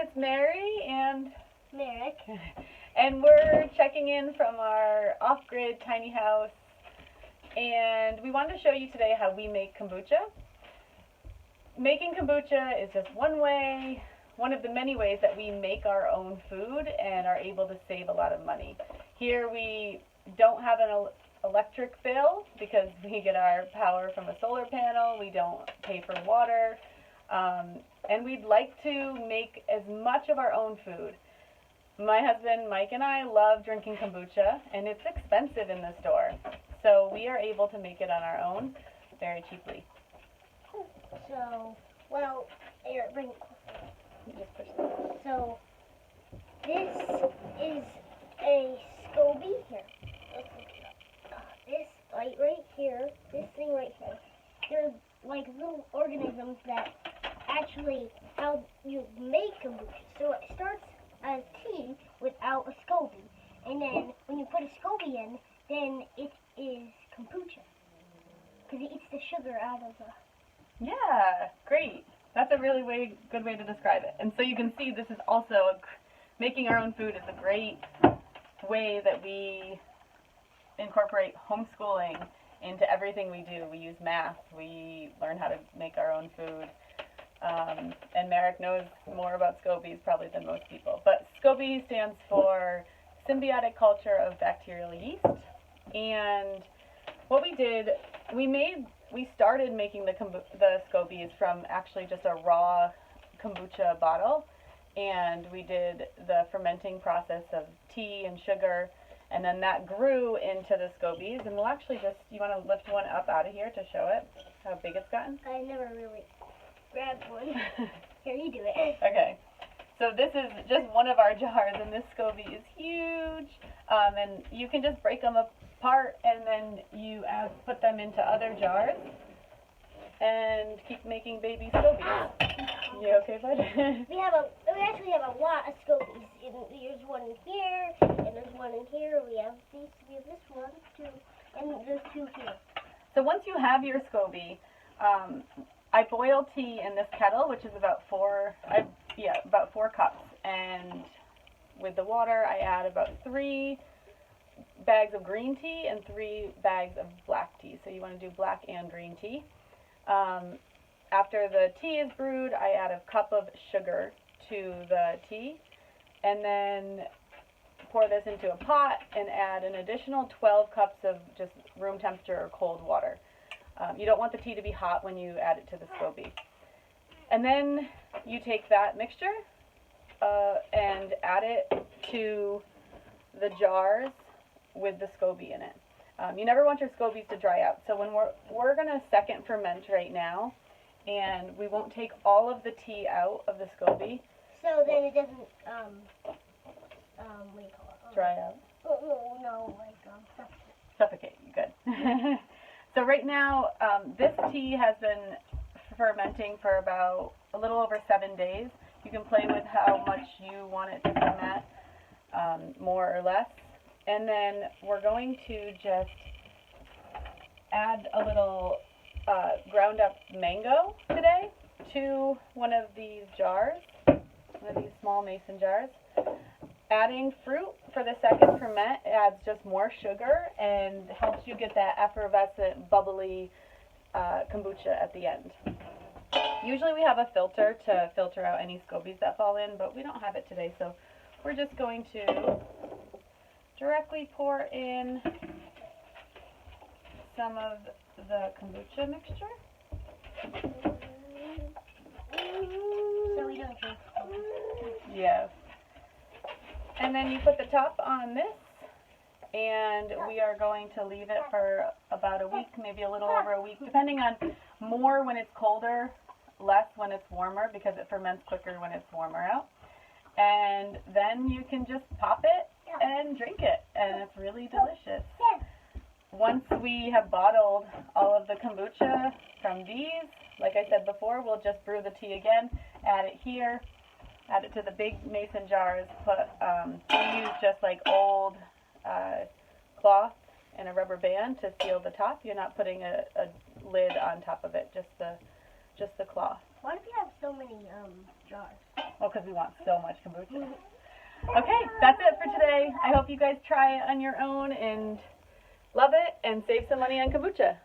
it's Mary and Merrick. and we're checking in from our off-grid tiny house, and we wanted to show you today how we make kombucha. Making kombucha is just one of the many ways that we make our own food and are able to save a lot of money. Here we don't have an electric bill because we get our power from a solar panel. We don't pay for water. And we'd like to make as much of our own food. My husband Mike and I love drinking kombucha, and it's expensive in the store. So we are able to make it on our own very cheaply. So, well, here, bring it closer. You just push it. So, this is a SCOBY here. This light right here, this thing right here, they're like little organisms that actually help you make kombucha. So it starts as tea without a SCOBY, and then when you put a SCOBY in, then it is kombucha, because it eats the sugar out of the... Yeah, great. That's a really good way to describe it. And so you can see this is also, making our own food is a great way that we incorporate homeschooling into everything we do. We use math, we learn how to make our own food. And Merrick knows more about SCOBYs probably than most people. But SCOBY stands for Symbiotic Culture of Bacterial Yeast. And what we did, we started making the SCOBYs from actually just a raw kombucha bottle. And we did the fermenting process of tea and sugar. And then that grew into the SCOBYs. And we'll actually you want to lift one up out of here to show it, how big it's gotten? I never really grabbed one. Here, you do it. Okay. So this is just one of our jars, and this SCOBY is huge. And you can just break them apart, and then you put them into other jars and keep making baby SCOBYs. You okay, bud? We actually have a lot of SCOBYs. There's one in here, and there's one in here. We have this one too, and there's two here. So once you have your SCOBY, I boil tea in this kettle, which is about four cups, and with the water I add about 3 bags of green tea and 3 bags of black tea. So you want to do black and green tea. After the tea is brewed, I add a cup of sugar to the tea, and then pour this into a pot and add an additional 12 cups of just room temperature or cold water. You don't want the tea to be hot when you add it to the SCOBY. And then you take that mixture and add it to the jars with the SCOBY in it. You never want your SCOBYs to dry out. So when we're going to second ferment right now, and we won't take all of the tea out of the SCOBY. So then it doesn't, what do you call it? Dry out. Oh, no, Suffocate. Good. So right now, this tea has been fermenting for about a little over 7 days. You can play with how much you want it to ferment, more or less. And then we're going to just add a little ground up mango today to one of these jars, one of these small mason jars. Adding fruit for the second ferment adds just more sugar and helps you get that effervescent, bubbly kombucha at the end. Usually we have a filter to filter out any SCOBYs that fall in, but we don't have it today, so we're just going to directly pour in some of the kombucha mixture. So we don't drink. Yes. And then you put the top on this, and we are going to leave it for about a week, maybe a little over a week, depending on more when it's colder, less when it's warmer, because it ferments quicker when it's warmer out. And then you can just pop it and drink it, and it's really delicious. Once we have bottled all of the kombucha from these, like I said before, we'll just brew the tea again, add it here, add it to the big mason jars. We use just like old cloth and a rubber band to seal the top. You're not putting a lid on top of it, just the cloth. Why do we have so many jars? Well, because we want so much kombucha. Okay, that's it for today. I hope you guys try it on your own and love it and save some money on kombucha.